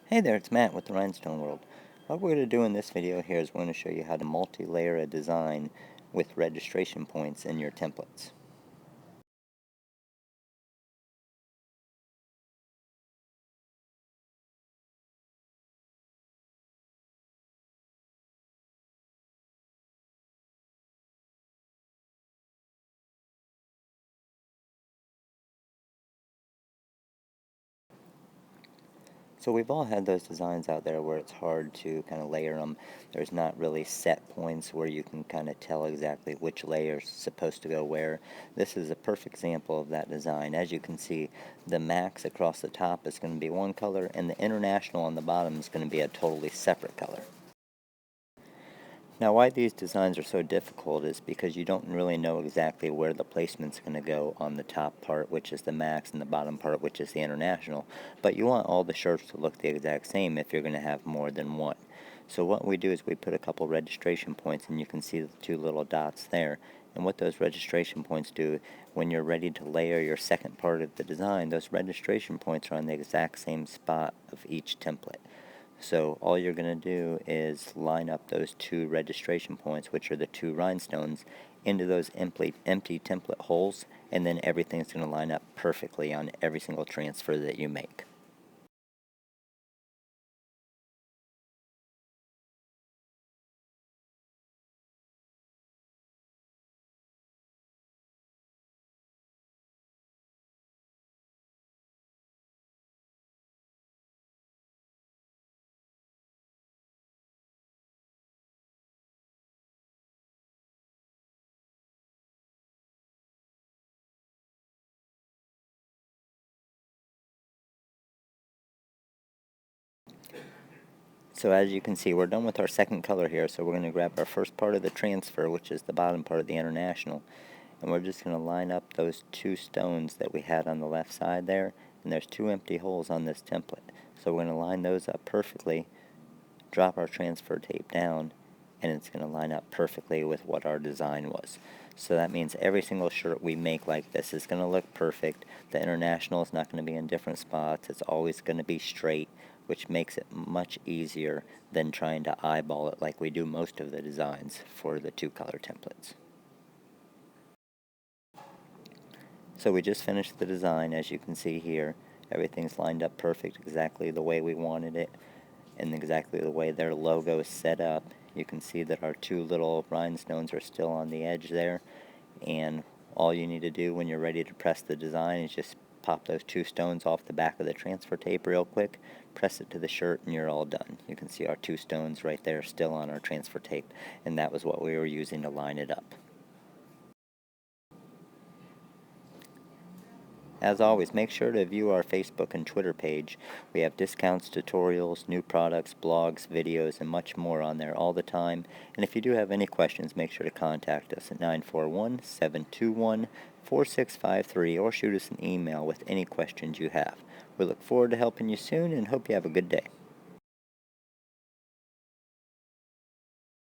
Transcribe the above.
Hey there, it's Matt with the Rhinestone World. What we're going to do in this video here is we're going to show you how to multi-layer a design with registration points in your templates. So we've all had those designs out there where it's hard to kind of layer them. There's not really set points where you can kind of tell exactly which layer is supposed to go where. This is a perfect example of that design. As you can see, the max across the top is going to be one color and the international on the bottom is going to be a totally separate color. Now, why these designs are so difficult is because you don't really know exactly where the placement's going to go on the top part, which is the max, and the bottom part, which is the international. But you want all the shirts to look the exact same if you're going to have more than one. So what we do is we put a couple registration points, and you can see the two little dots there. And what those registration points do, when you're ready to layer your second part of the design, those registration points are on the exact same spot of each template. So all you're going to do is line up those two registration points, which are the two rhinestones, into those empty template holes, and then everything's going to line up perfectly on every single transfer that you make. So as you can see, we're done with our second color here, so we're going to grab our first part of the transfer, which is the bottom part of the international, and we're just going to line up those two stones that we had on the left side there, and there's two empty holes on this template. So we're going to line those up perfectly, drop our transfer tape down, and it's going to line up perfectly with what our design was. So that means every single shirt we make like this is going to look perfect. The international is not going to be in different spots. It's always going to be straight, which makes it much easier than trying to eyeball it like we do most of the designs for the two color templates. So we just finished the design. As you can see here, everything's lined up perfect, exactly the way we wanted it and exactly the way their logo is set up. You can see that our two little rhinestones are still on the edge there, and all you need to do when you're ready to press the design is just pop those two stones off the back of the transfer tape real quick, press it to the shirt, and you're all done. You can see our two stones right there still on our transfer tape, and that was what we were using to line it up. As always, make sure to view our Facebook and Twitter page. We have discounts, tutorials, new products, blogs, videos, and much more on there all the time. And if you do have any questions, make sure to contact us at 941-721-4653 or shoot us an email with any questions you have. We look forward to helping you soon and hope you have a good day.